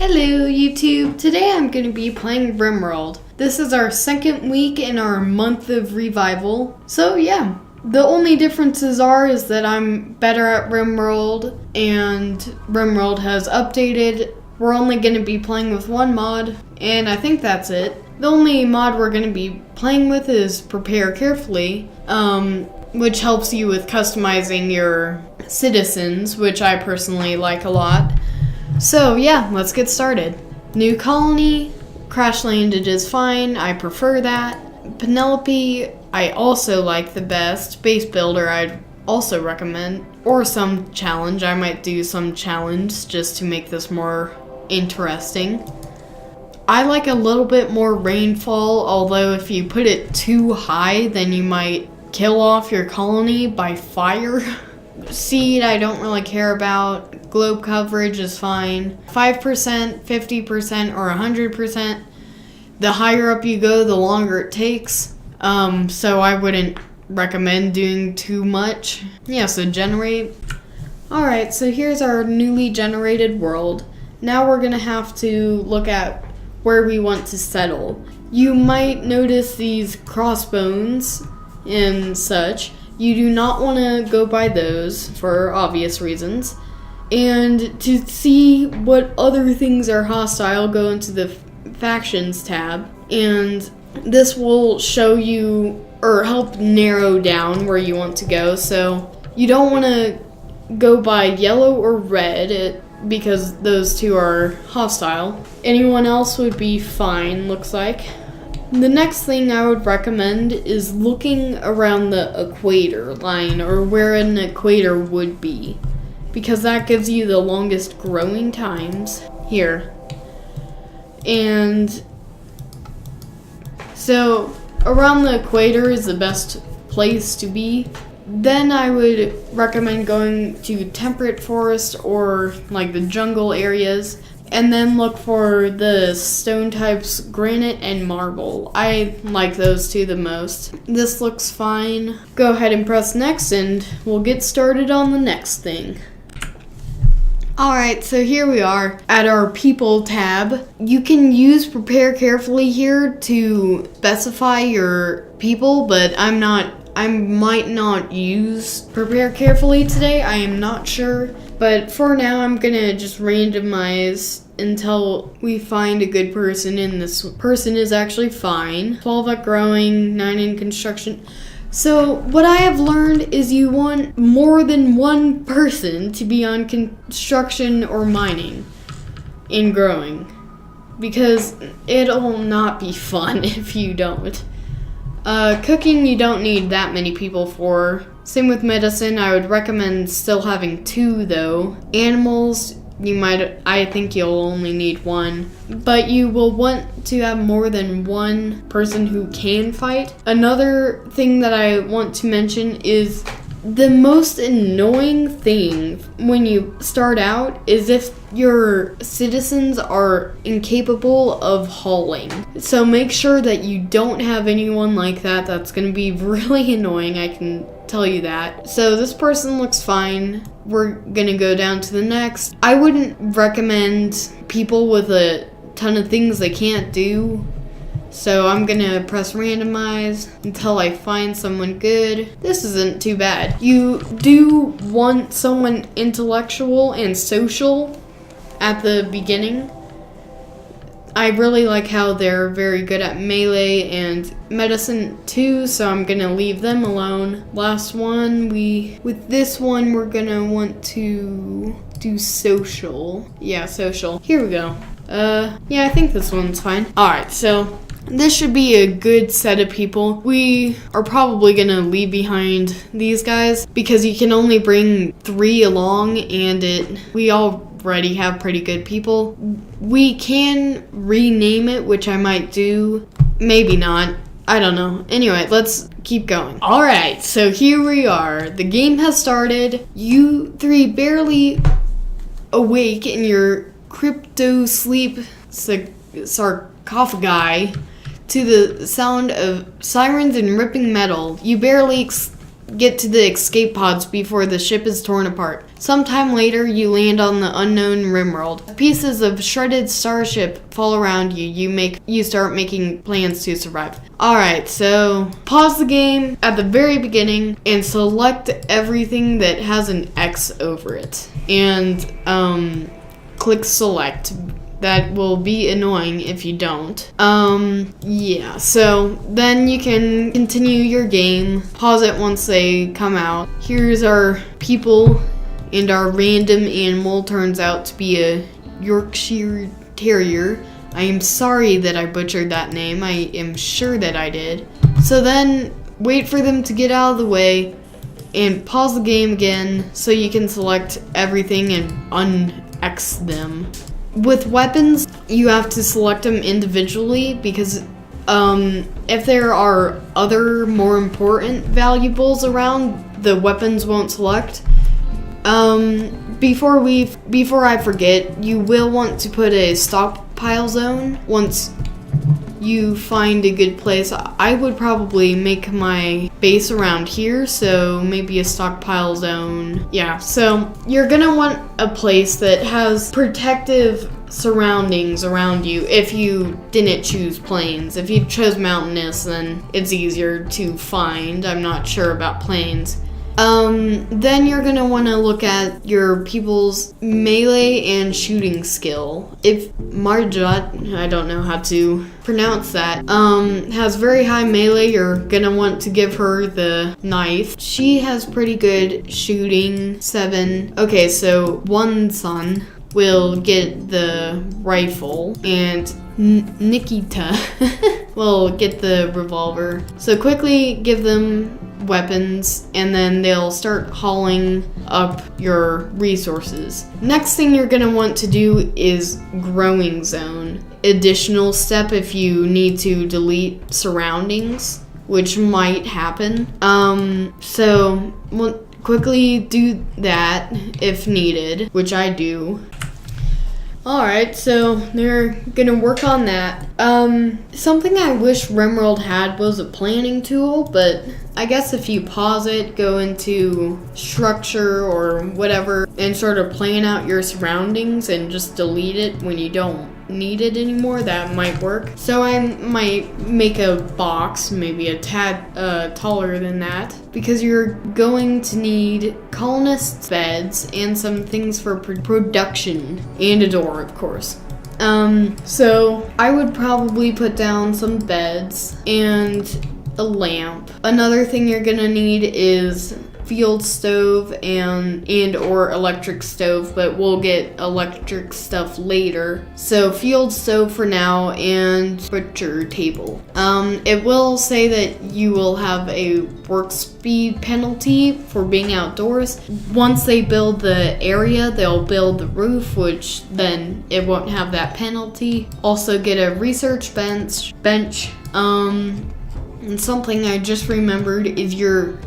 Hello YouTube! Today I'm going to be playing Rimworld. This is our second week in our month of revival. So yeah, the only differences is that I'm better at Rimworld and Rimworld has updated. We're only going to be playing with one mod and I think that's it. The only mod we're going to be playing with is Prepare Carefully, which helps you with customizing your citizens, which I personally like a lot. So yeah, let's get started. New colony, crash landed is fine, I prefer that. Penelope, I also like the best. Base builder, I'd also recommend. Or some challenge, I might do some challenge just to make this more interesting. I like a little bit more rainfall, although if you put it too high, then you might kill off your colony by fire. Seed, I don't really care about. Globe coverage is fine. 5%, 50%, or 100%. The higher up you go, the longer it takes. So I wouldn't recommend doing too much. Yeah, so generate. Alright, so here's our newly generated world. Now we're gonna have to look at where we want to settle. You might notice these crossbones and such. You do not want to go by those for obvious reasons. And to see what other things are hostile, go into the Factions tab. And this will show you, or help narrow down where you want to go. So you don't want to go by yellow or red, because those two are hostile. Anyone else would be fine, looks like. The next thing I would recommend is looking around the equator line, or where an equator would be, because that gives you the longest growing times here. And so around the equator is the best place to be. Then I would recommend going to temperate forest or like the jungle areas. And then look for the stone types, granite and marble. I like those two the most. This looks fine. Go ahead and press next and we'll get started on the next thing. Alright, so here we are at our people tab. You can use Prepare Carefully here to specify your people, but I might not use Prepare Carefully today, I am not sure. But for now, I'm gonna just randomize until we find a good person, and this person is actually fine. 12 at growing, 9 in construction. So what I have learned is you want more than one person to be on construction or mining in growing, because it'll not be fun if you don't. Cooking, you don't need that many people for. Same with medicine, I would recommend still having 2 though. Animals, I think you'll only need 1. But you will want to have more than one person who can fight. Another thing that I want to mention is the most annoying thing when you start out is if your citizens are incapable of hauling. So make sure that you don't have anyone like that. That's going to be really annoying, I can tell you that. So this person looks fine. We're going to go down to the next. I wouldn't recommend people with a ton of things they can't do. So I'm gonna press randomize until I find someone good. This isn't too bad. You do want someone intellectual and social at the beginning. I really like how they're very good at melee and medicine too, so I'm gonna leave them alone. Last one, with this one we're gonna want to do social. Yeah, social. Here we go. Yeah, I think this one's fine. Alright, so this should be a good set of people. We are probably gonna leave behind these guys because you can only bring 3 along, and we already have pretty good people. We can rename it, which I might do. Maybe not. I don't know. Anyway, let's keep going. Alright, so here we are. The game has started. You 3 barely awake in your crypto sleep sarcophagi to the sound of sirens and ripping metal. You barely get to the escape pods before the ship is torn apart. Sometime later, you land on the unknown Rimworld. Pieces of shredded starship fall around you. You start making plans to survive. Alright, so pause the game at the very beginning and select everything that has an X over it. And click select. That will be annoying if you don't. Yeah, so then you can continue your game. Pause it once they come out. Here's our people, and our random animal turns out to be a Yorkshire Terrier. I am sorry that I butchered that name. I am sure that I did. So then wait for them to get out of the way and pause the game again so you can select everything and un-X them. With weapons, you have to select them individually because if there are other more important valuables around, the weapons won't select. Before I forget, you will want to put a stockpile zone once you find a good place. I would probably make my base around here, so maybe a stockpile zone. Yeah, so you're gonna want a place that has protective surroundings around you if you didn't choose plains. If you chose mountainous, then it's easier to find. I'm not sure about plains. Then you're gonna want to look at your people's melee and shooting skill. If Marjot, I don't know how to pronounce that, has very high melee, you're gonna want to give her the knife. She has pretty good shooting, 7. Okay, so one son will get the rifle, and Nikita will get the revolver. So quickly give them weapons, and then they'll start hauling up your resources. Next thing you're gonna want to do is growing zone. Additional step if you need to delete surroundings, which might happen. So we'll quickly do that if needed, which I do. Alright, so they're gonna work on that. Something I wish Rimworld had was a planning tool, but I guess if you pause it, go into structure or whatever, and sort of plan out your surroundings and just delete it when you don't need it anymore, that might work. So I might make a box, maybe a tad taller than that, because you're going to need colonists' beds and some things for production, and a door, of course. So I would probably put down some beds and a lamp. Another thing you're gonna need is field stove and or electric stove, but we'll get electric stuff later. So field stove for now, and butcher table. It will say that you will have a work speed penalty for being outdoors. Once they build the area, they'll build the roof, which then it won't have that penalty. Also get a research bench. And something I just remembered is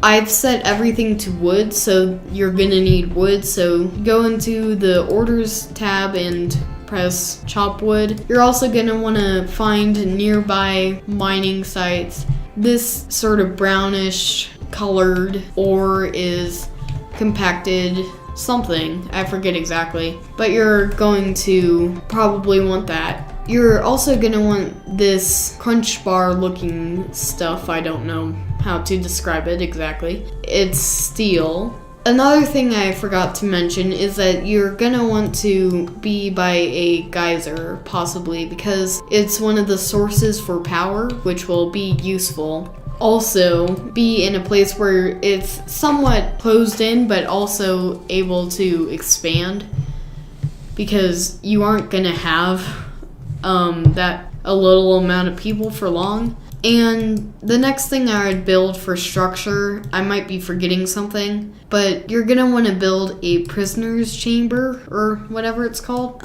I've set everything to wood, so you're gonna need wood. So go into the orders tab and press chop wood. You're also gonna wanna find nearby mining sites. This sort of brownish colored ore is compacted something, I forget exactly, but you're going to probably want that. You're also gonna want this crunch bar looking stuff. I don't know how to describe it exactly. It's steel. Another thing I forgot to mention is that you're gonna want to be by a geyser, possibly, because it's one of the sources for power, which will be useful. Also, be in a place where it's somewhat closed in, but also able to expand, because you aren't gonna have that a little amount of people for long. And the next thing I would build for structure, I might be forgetting something, but you're gonna want to build a prisoner's chamber or whatever it's called.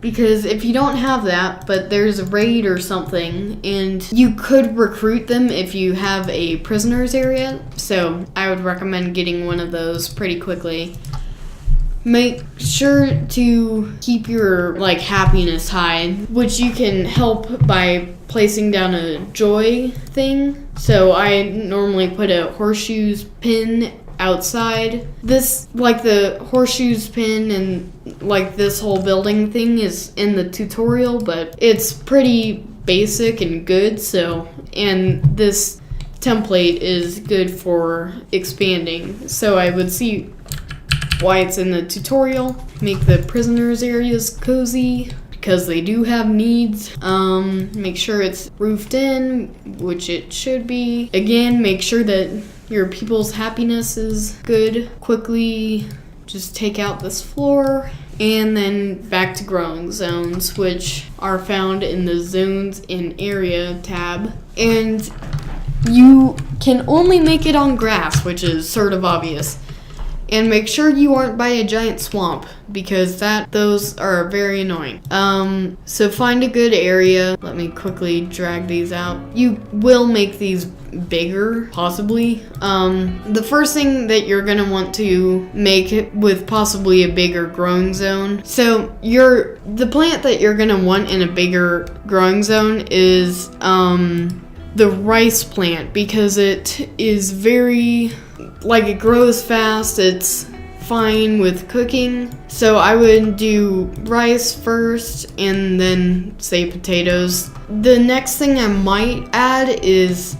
Because if you don't have that, but there's a raid or something, and you could recruit them if you have a prisoners area, so I would recommend getting one of those pretty quickly. Make sure to keep your happiness high, which you can help by placing down a joy thing. So I normally put a horseshoes pin outside. This, like the horseshoes pin and like this whole building thing is in the tutorial, but it's pretty basic and good. So, and this template is good for expanding. So I would see why it's in the tutorial. Make the prisoners areas cozy because they do have needs. Make sure it's roofed in, which it should be. Again, make sure that your people's happiness is good. Quickly just take out this floor and then back to growing zones, which are found in the zones in area tab. And you can only make it on grass, which is sort of obvious. And make sure you aren't by a giant swamp because those are very annoying. So find a good area. Let me quickly drag these out. You will make these bigger, possibly. The first thing that you're gonna want to make with possibly a bigger growing zone. So the plant that you're gonna want in a bigger growing zone is the rice plant because it is very, like, it grows fast, it's fine with cooking. So I would do rice first and then say potatoes. The next thing I might add is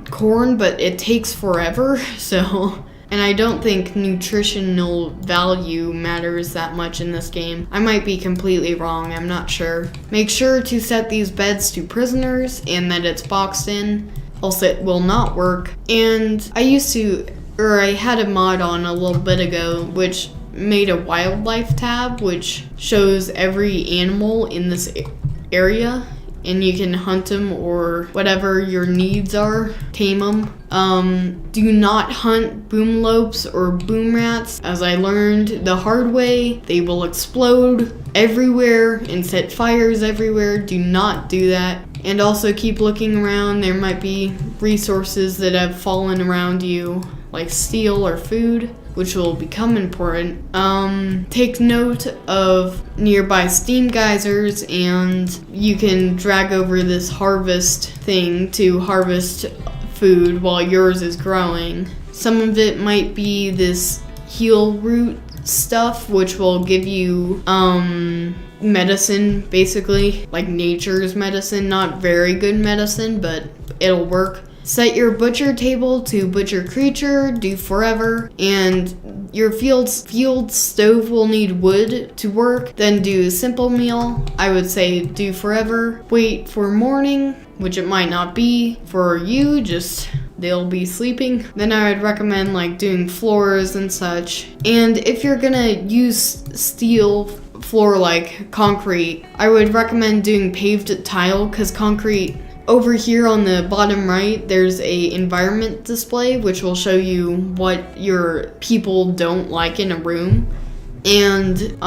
corn, but it takes forever, so, and I don't think nutritional value matters that much in this game. I might be completely wrong, I'm not sure. Make sure to set these beds to prisoners and that it's boxed in, else it will not work. And I had a mod on a little bit ago which made a wildlife tab which shows every animal in this area and you can hunt them or whatever your needs are, tame them. Do not hunt boom lopes or boom rats. As I learned the hard way, they will explode everywhere and set fires everywhere. Do not do that. And also keep looking around. There might be resources that have fallen around you, like steel or food, which will become important. Take note of nearby steam geysers, and you can drag over this harvest thing to harvest food while yours is growing. Some of it might be this heal root stuff, which will give you medicine, basically, like nature's medicine. Not very good medicine, but it'll work. Set your butcher table to butcher creature, do forever, and your field stove will need wood to work. Then do simple meal, I would say do forever. Wait for morning, which it might not be for you, just they'll be sleeping. Then I would recommend like doing floors and such. And if you're gonna use steel floor like concrete, I would recommend doing paved tile because concrete. Over here on the bottom right, there's a environment display which will show you what your people don't like in a room. And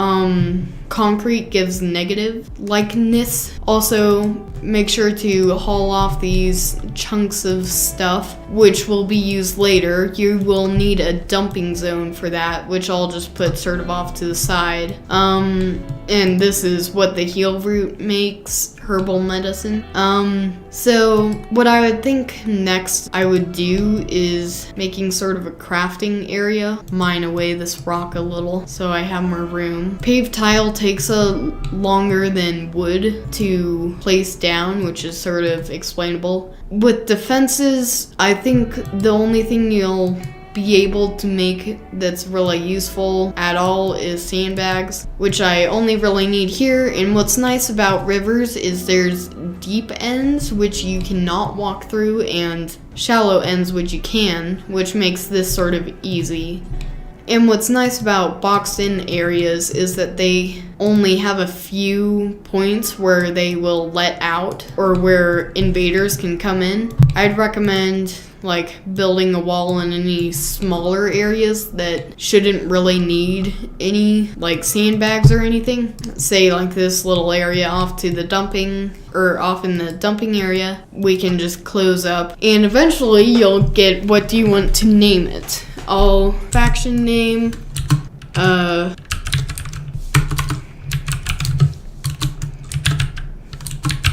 concrete gives negative likeness. Also, make sure to haul off these chunks of stuff, which will be used later. You will need a dumping zone for that, which I'll just put sort of off to the side. And this is what the heal root makes, herbal medicine. So what I would think next I would do is making sort of a crafting area. Mine away this rock a little so I have more room. Paved tile takes longer than wood to place down, which is sort of explainable. With defenses, I think the only thing you'll be able to make that's really useful at all is sandbags, which I only really need here. And what's nice about rivers is there's deep ends which you cannot walk through and shallow ends which you can, which makes this sort of easy. And what's nice about boxed in areas is that they only have a few points where they will let out or where invaders can come in. I'd recommend like building a wall in any smaller areas that shouldn't really need any like sandbags or anything. Say like this little area off to the dumping or off in the dumping area, we can just close up and eventually you'll get what do you want to name it. I'll faction name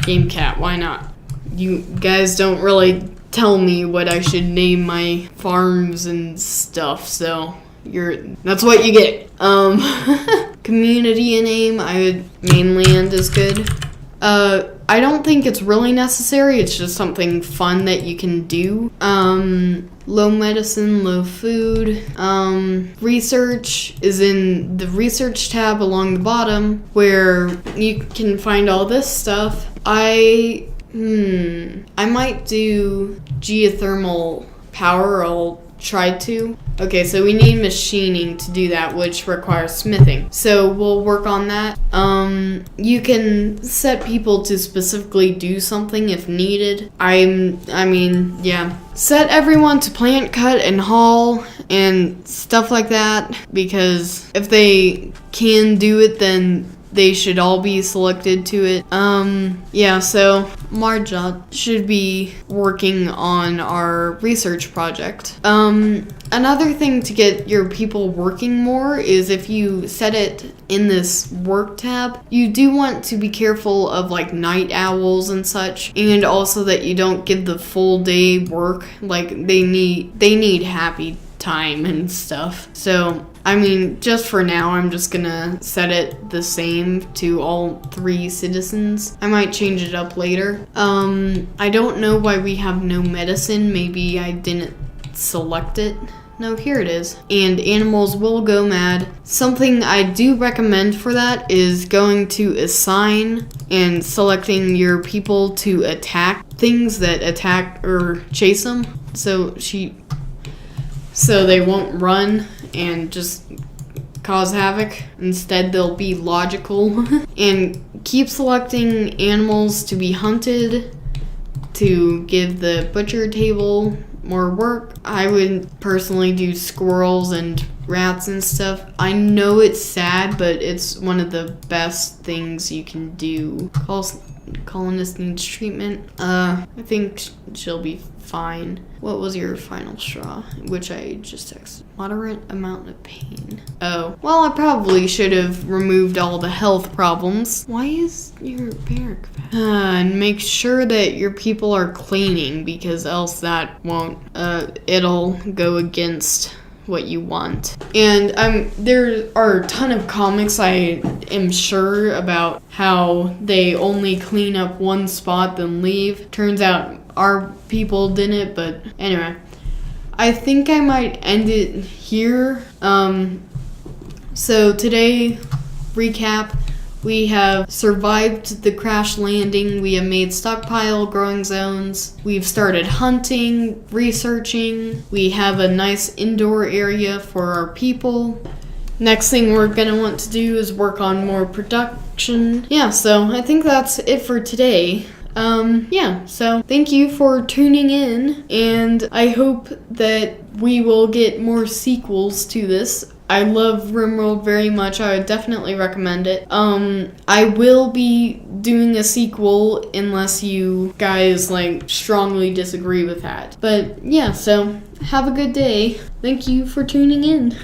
GameCat, why not? You guys don't really tell me what I should name my farms and stuff, so that's what you get. Community name, mainland is good. I don't think it's really necessary. It's just something fun that you can do. Low medicine, low food. Research is in the research tab along the bottom where you can find all this stuff. I might do geothermal power. I'll try to. Okay, so we need machining to do that, which requires smithing. So we'll work on that. You can set people to specifically do something if needed. Set everyone to plant, cut, and haul, and stuff like that, because if they can do it, then they should all be selected to it. So Marja should be working on our research project. Another thing to get your people working more is if you set it in this work tab, you do want to be careful of like night owls and such, and also that you don't give the full day work. Like they need happy time and stuff. So just for now, I'm just gonna set it the same to all 3 citizens. I might change it up later. I don't know why we have no medicine. Maybe I didn't select it. No, here it is. And animals will go mad. Something I do recommend for that is going to assign and selecting your people to attack things that attack or chase them. So they won't run and just cause havoc. Instead, they'll be logical. And keep selecting animals to be hunted to give the butcher table more work. I would personally do squirrels and rats and stuff. I know it's sad, but it's one of the best things you can do. Colonist needs treatment. I think she'll be fine. What was your final straw? Which I just texted. Moderate amount of pain. Oh, well, I probably should have removed all the health problems. Why is your barrack fat? And make sure that your people are cleaning, because else that won't, it'll go against what you want. And there are a ton of comics, I am sure, about how they only clean up one spot then leave. Turns out our people didn't, but anyway. I think I might end it here. So today, recap. We have survived the crash landing. We have made stockpile growing zones. We've started hunting, researching. We have a nice indoor area for our people. Next thing we're gonna want to do is work on more production. Yeah, so I think that's it for today. So thank you for tuning in, and I hope that we will get more sequels to this. I love Rimworld very much. I would definitely recommend it. I will be doing a sequel unless you guys strongly disagree with that. But yeah, so have a good day. Thank you for tuning in.